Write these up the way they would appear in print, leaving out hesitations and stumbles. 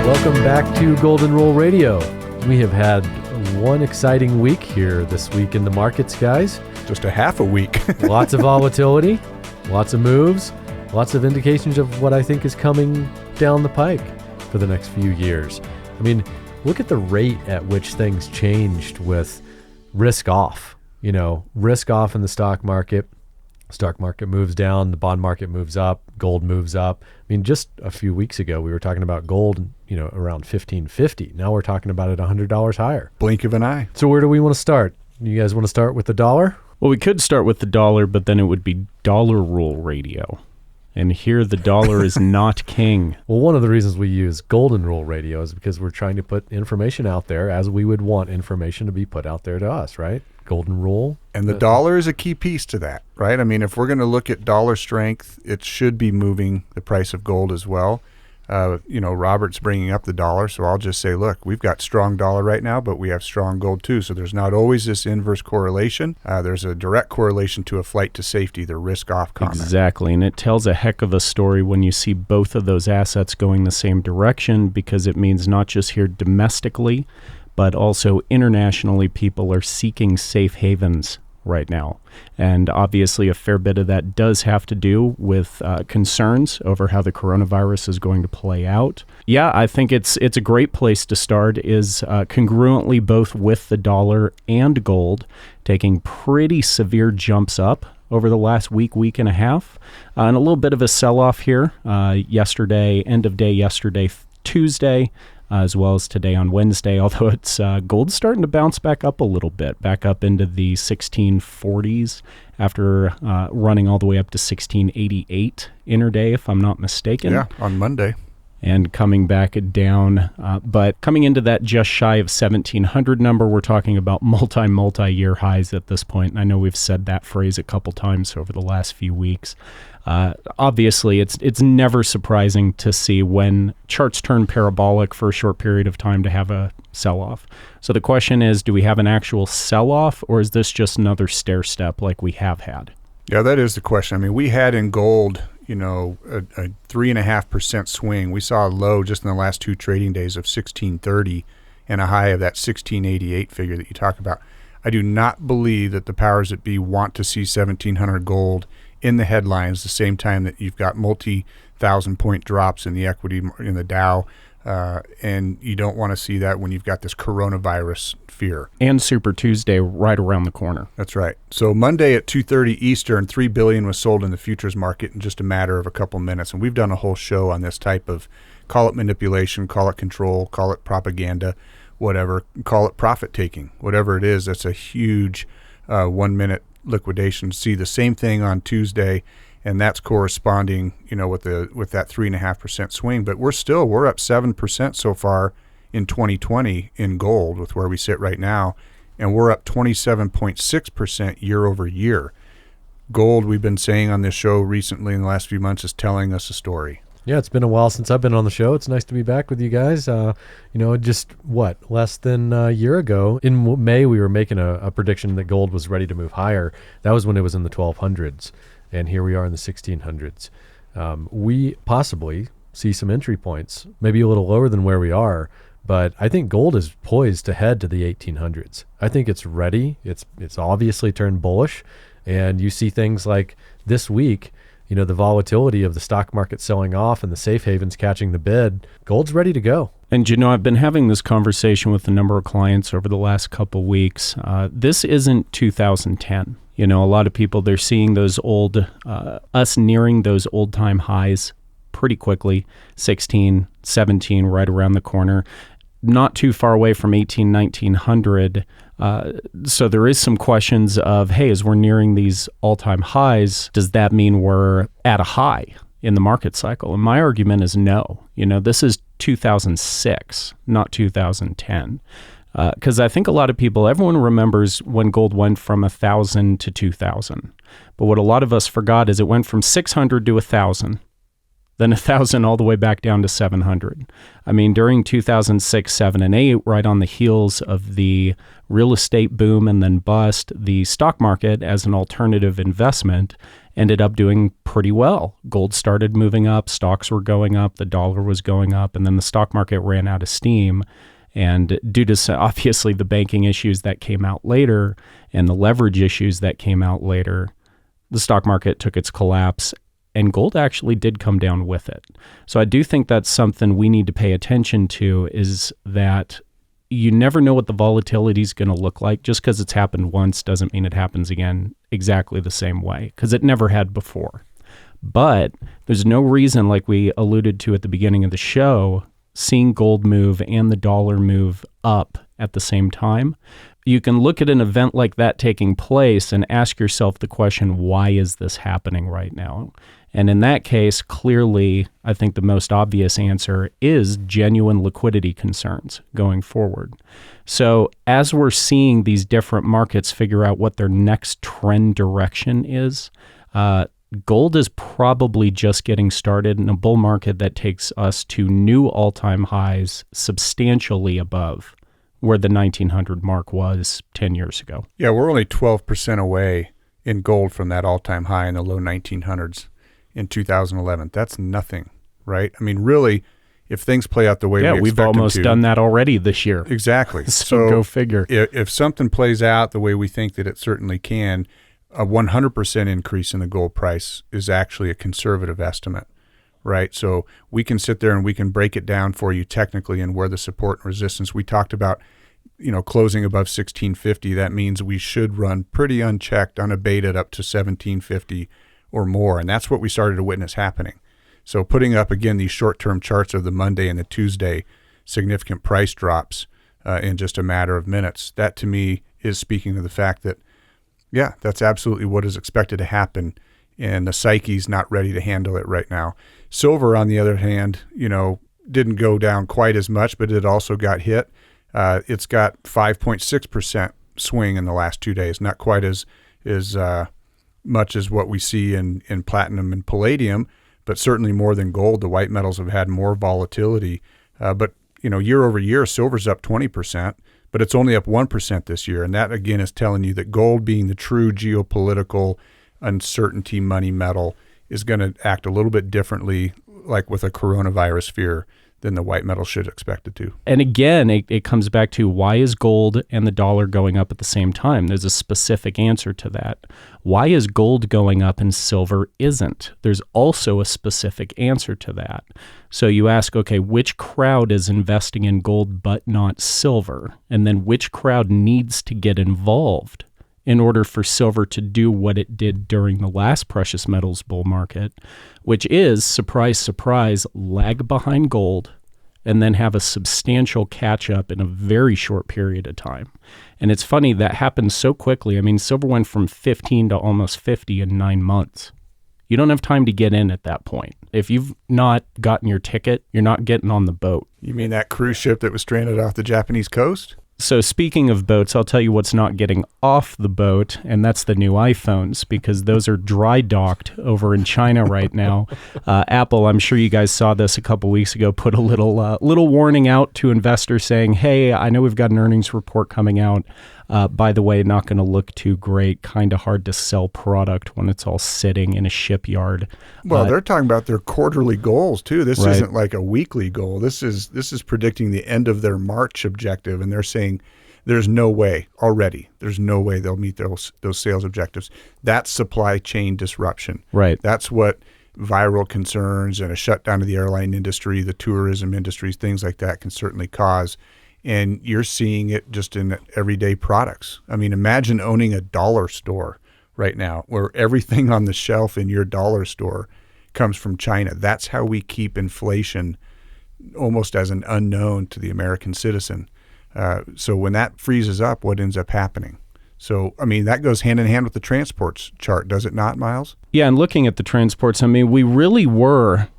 Welcome back to Golden Rule Radio. We have had one exciting week here this week in the markets, guys. Just a half a week. Lots of volatility, lots of moves, lots of indications of what I think is coming down the pike for the next few years. I mean, look at the rate at which things changed with risk off. Risk off in the stock market. Stock market moves down, the bond market moves up, gold moves up. I mean, just a few weeks ago, we were talking about gold, around $1,550. Now we're talking about it $100 higher. Blink of an eye. So where do we want to start? You guys want to start with the dollar? Well, we could start with the dollar, but then it would be dollar rule radio. And here the dollar is not king. Well, one of the reasons we use Golden Rule Radio is because we're trying to put information out there as we would want information to be put out there to us, right? Golden Rule. And the dollar is a key piece to that, right? I mean, if we're going to look at dollar strength, it should be moving the price of gold as well. Robert's bringing up the dollar, so I'll just say, look, we've got strong dollar right now, but we have strong gold too. So there's not always this inverse correlation. There's a direct correlation to a flight to safety, the risk-off comment. Exactly, and it tells a heck of a story when you see both of those assets going the same direction, because it means not just here domestically, but also internationally, people are seeking safe havens right now. And obviously a fair bit of that does have to do with concerns over how the coronavirus is going to play out. Yeah, I think it's a great place to start is congruently both with the dollar and gold taking pretty severe jumps up over the last week and a half. And a little bit of a sell-off here yesterday, end of day yesterday, Tuesday, as well as today on Wednesday, although it's gold's starting to bounce back up a little bit, back up into the 1640s after running all the way up to 1688 intraday, if I'm not mistaken. Yeah, on Monday. And coming back down, but coming into that just shy of 1700 number, we're talking about multi-year highs at this point. And I know we've said that phrase a couple times over the last few weeks. Obviously, it's never surprising to see when charts turn parabolic for a short period of time to have a sell-off. So the question is, do we have an actual sell-off, or is this just another stair step like we have had? Yeah, that is the question. I mean, we had in gold, a 3.5% swing. We saw a low just in the last two trading days of 1630 and a high of that 1688 figure that you talk about. I do not believe that the powers that be want to see 1700 gold in the headlines the same time that you've got multi-thousand point drops in the equity in the Dow, and you don't want to see that when you've got this coronavirus fear. And Super Tuesday right around the corner. That's right. So Monday at 2:30 Eastern, $3 billion was sold in the futures market in just a matter of a couple minutes, and we've done a whole show on this type of, call it manipulation, call it control, call it propaganda, whatever, call it profit taking, whatever it is. That's a huge 1 minute liquidation. See the same thing on Tuesday, and that's corresponding, with that 3.5% swing. But we're up 7% so far in 2020 in gold with where we sit right now, and we're up 27.6% year over year. Gold, we've been saying on this show recently in the last few months, is telling us a story. Yeah, it's been a while since I've been on the show. It's nice to be back with you guys. Less than a year ago, in May, we were making a prediction that gold was ready to move higher. That was when it was in the 1200s, and here we are in the 1600s. We possibly see some entry points, maybe a little lower than where we are, but I think gold is poised to head to the 1800s. I think it's ready. It's obviously turned bullish, and you see things like this week, the volatility of the stock market selling off and the safe havens catching the bid. Gold's ready to go. And, I've been having this conversation with a number of clients over the last couple weeks. This isn't 2010. A lot of people, they're seeing those us nearing those old-time highs pretty quickly, 16, 17, right around the corner. Not too far away from 1900. So there is some questions of, hey, as we're nearing these all-time highs, does that mean we're at a high in the market cycle? And my argument is no. This is 2006, not 2010. Because I think a lot of people, everyone remembers when gold went from 1,000 to 2,000. But what a lot of us forgot is it went from 600 to 1,000. Then 1,000 all the way back down to 700. I mean, during 2006, 7, and 8, right on the heels of the real estate boom and then bust, the stock market as an alternative investment ended up doing pretty well. Gold started moving up, stocks were going up, the dollar was going up, and then the stock market ran out of steam. And due to obviously the banking issues that came out later and the leverage issues that came out later, the stock market took its collapse and gold actually did come down with it. So I do think that's something we need to pay attention to, is that you never know what the volatility is going to look like. Just because it's happened once doesn't mean it happens again exactly the same way, because it never had before. But there's no reason, like we alluded to at the beginning of the show, seeing gold move and the dollar move up at the same time. You can look at an event like that taking place and ask yourself the question, why is this happening right now? And in that case, clearly, I think the most obvious answer is genuine liquidity concerns going forward. So as we're seeing these different markets figure out what their next trend direction is, gold is probably just getting started in a bull market that takes us to new all-time highs substantially above where the 1900 mark was 10 years ago. Yeah, we're only 12% away in gold from that all-time high in the low 1900s in 2011. That's nothing, right? I mean, really, if things play out the way we expect we've almost them to, done that already this year. Exactly. So go figure. If something plays out the way we think that it certainly can, a 100% increase in the gold price is actually a conservative estimate, right? So we can sit there and we can break it down for you technically and where the support and resistance. We talked about, closing above 1650. That means we should run pretty unchecked, unabated up to 1750 or more. And that's what we started to witness happening. So putting up, again, these short-term charts of the Monday and the Tuesday significant price drops in just a matter of minutes, that to me is speaking to the fact that, yeah, that's absolutely what is expected to happen, and the psyche's not ready to handle it right now. Silver, on the other hand, didn't go down quite as much, but it also got hit. It's got 5.6% swing in the last 2 days, not quite as much as what we see in platinum and palladium, but certainly more than gold. The white metals have had more volatility. But year over year, silver's up 20%. But it's only up 1% this year. And that, again, is telling you that gold, being the true geopolitical uncertainty money metal, is going to act a little bit differently, like with a coronavirus fear, than the white metal should expect it to. And again, it comes back to, why is gold and the dollar going up at the same time? There's a specific answer to that. Why is gold going up and silver isn't? There's also a specific answer to that. So you ask, okay, which crowd is investing in gold but not silver? And then which crowd needs to get involved in order for silver to do what it did during the last precious metals bull market, which is, surprise, surprise, lag behind gold and then have a substantial catch up in a very short period of time. And it's funny, that happened so quickly. I mean, silver went from 15 to almost 50 in 9 months. You don't have time to get in at that point. If you've not gotten your ticket, you're not getting on the boat. You mean that cruise ship that was stranded off the Japanese coast? So speaking of boats, I'll tell you what's not getting off the boat, and that's the new iPhones, because those are dry docked over in China right now. Apple, I'm sure you guys saw this a couple weeks ago, put a little warning out to investors saying, hey, I know we've got an earnings report coming out. By the way, not going to look too great, kind of hard to sell product when it's all sitting in a shipyard. Well, they're talking about their quarterly goals too. This right. isn't like a weekly goal. This is predicting the end of their March objective, and they're saying there's no way already. There's no way they'll meet those sales objectives. That's supply chain disruption. Right. That's what viral concerns and a shutdown of the airline industry, the tourism industries, things like that can certainly cause. And you're seeing it just in everyday products. I mean, imagine owning a dollar store right now where everything on the shelf in your dollar store comes from China. That's how we keep inflation almost as an unknown to the American citizen. So when that freezes up, what ends up happening? So, I mean, that goes hand in hand with the transports chart, does it not, Miles? Yeah, and looking at the transports, I mean, we really were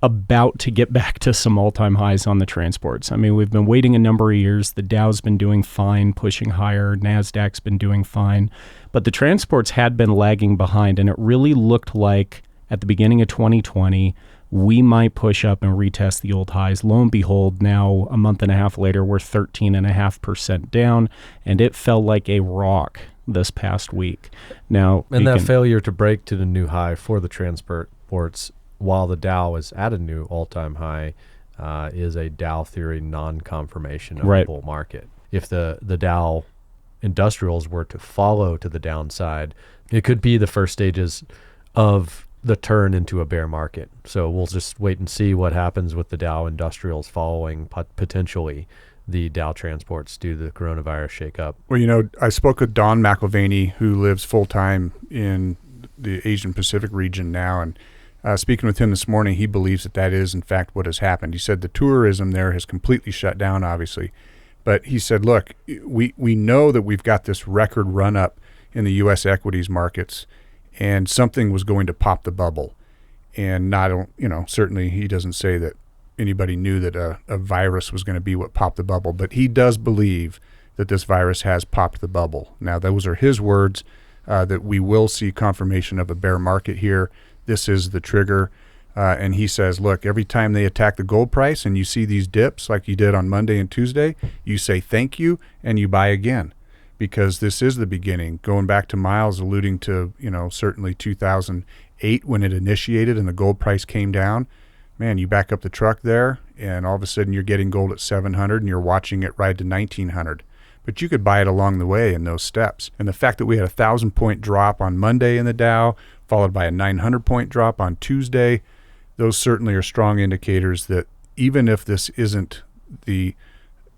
about to get back to some all-time highs on the transports. I mean, we've been waiting a number of years. The Dow's been doing fine, pushing higher. NASDAQ's been doing fine. But the transports had been lagging behind, and it really looked like at the beginning of 2020, we might push up and retest the old highs. Lo and behold, now a month and a half later, we're 13.5% down, and it fell like a rock this past week. Now, And that failure to break to the new high for the transports while the Dow is at a new all-time high is a Dow theory non-confirmation of Right. the bull market. If the Dow industrials were to follow to the downside, it could be the first stages of the turn into a bear market. So we'll just wait and see what happens with the Dow industrials following potentially the Dow transports due to the coronavirus shakeup. Well, I spoke with Don McElvaney, who lives full-time in the Asian Pacific region now, and speaking with him this morning, he believes that is, in fact, what has happened. He said the tourism there has completely shut down, obviously. But he said, look, we know that we've got this record run-up in the U.S. equities markets, and something was going to pop the bubble. And certainly he doesn't say that anybody knew that a virus was going to be what popped the bubble, but he does believe that this virus has popped the bubble. Now, those are his words, that we will see confirmation of a bear market here. This is the trigger. And he says, look, every time they attack the gold price and you see these dips like you did on Monday and Tuesday, you say thank you and you buy again, because this is the beginning. Going back to Miles alluding to, certainly 2008 when it initiated and the gold price came down. Man, you back up the truck there and all of a sudden you're getting gold at 700 and you're watching it ride to 1900. But you could buy it along the way in those steps. And the fact that we had a 1,000-point drop on Monday in the Dow, followed by a 900-point drop on Tuesday, those certainly are strong indicators that even if this isn't the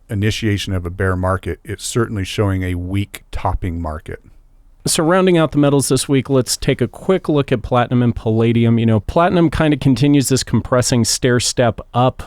initiation of a bear market, it's certainly showing a weak topping market. So rounding out the metals this week, let's take a quick look at platinum and palladium. Platinum kind of continues this compressing stair step up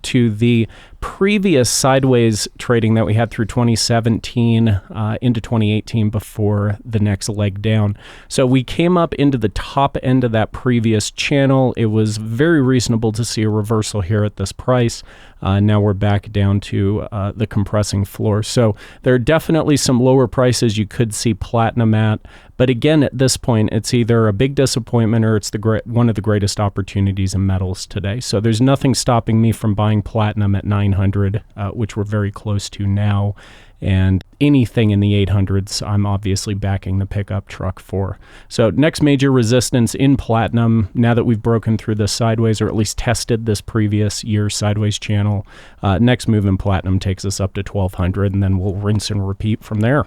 to the previous sideways trading that we had through 2017 into 2018 before the next leg down. So we came up into the top end of that previous channel. It was very reasonable to see a reversal here at this price. Now we're back down to the compressing floor. So there are definitely some lower prices you could see platinum at. But again, at this point, it's either a big disappointment or it's one of the greatest opportunities in metals today. So there's nothing stopping me from buying platinum at 900, which we're very close to now. And anything in the 800s, I'm obviously backing the pickup truck for. So next major resistance in platinum, now that we've broken through this sideways, or at least tested this previous year's sideways channel, next move in platinum takes us up to 1200, and then we'll rinse and repeat from there.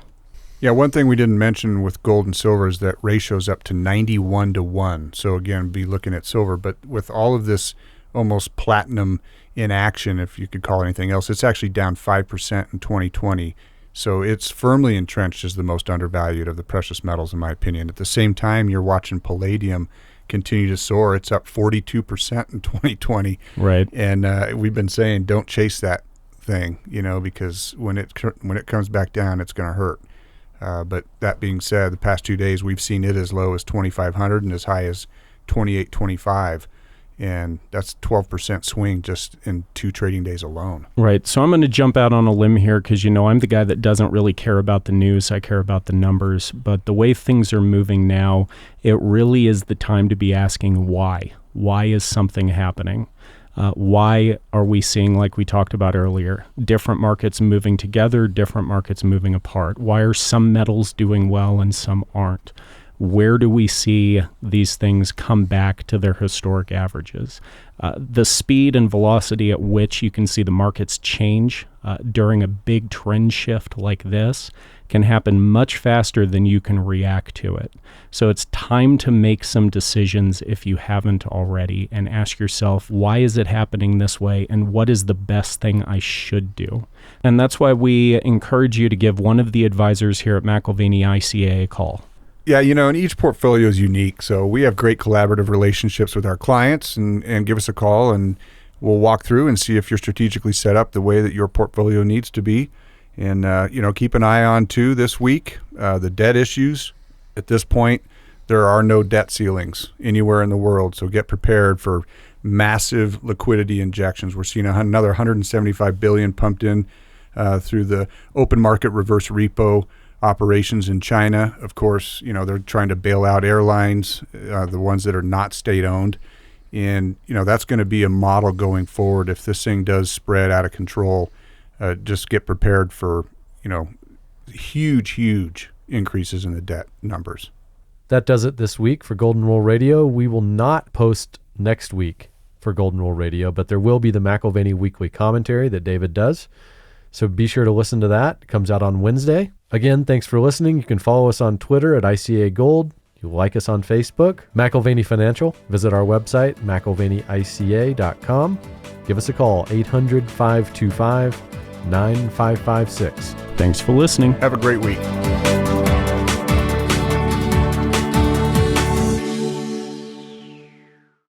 Yeah, one thing we didn't mention with gold and silver is that ratio's up to 91 to 1. So again, be looking at silver. But with all of this almost platinum in action, if you could call it anything else, it's actually down 5% in 2020. So it's firmly entrenched as the most undervalued of the precious metals, in my opinion. At the same time, you're watching palladium continue to soar. It's up 42% in 2020. Right. And we've been saying don't chase that thing, because when it comes back down, it's going to hurt. But that being said, the past 2 days, we've seen it as low as 2,500 and as high as 28.25. And that's 12% swing just in 2 trading days alone. Right. So I'm going to jump out on a limb here because, I'm the guy that doesn't really care about the news. I care about the numbers. But the way things are moving now, it really is the time to be asking why. Why is something happening? Why are we seeing, like we talked about earlier, different markets moving together, different markets moving apart? Why are some metals doing well and some aren't? Where do we see these things come back to their historic averages? The speed and velocity at which you can see the markets change during a big trend shift like this can happen much faster than you can react to it. So it's time to make some decisions if you haven't already and ask yourself, why is it happening this way and what is the best thing I should do? And that's why we encourage you to give one of the advisors here at McElvaney ICA a call. Yeah, and each portfolio is unique. So we have great collaborative relationships with our clients and give us a call and we'll walk through and see if you're strategically set up the way that your portfolio needs to be. And, keep an eye on, too, this week, the debt issues. At this point, there are no debt ceilings anywhere in the world. So get prepared for massive liquidity injections. We're seeing another $175 billion pumped in through the open market reverse repo operations in China. Of course, they're trying to bail out airlines, the ones that are not state-owned. And, that's going to be a model going forward. If this thing does spread out of control, just get prepared for, huge increases in the debt numbers. That does it this week for Golden Rule Radio. We will not post next week for Golden Rule Radio, but there will be the McIlvaney Weekly Commentary that David does. So be sure to listen to that. It comes out on Wednesday. Again, thanks for listening. You can follow us on Twitter at ICA Gold. You like us on Facebook, McIlvaney Financial. Visit our website, McIlvaneyICA.com. Give us a call, 800-525-9556. Thanks for listening. Have a great week.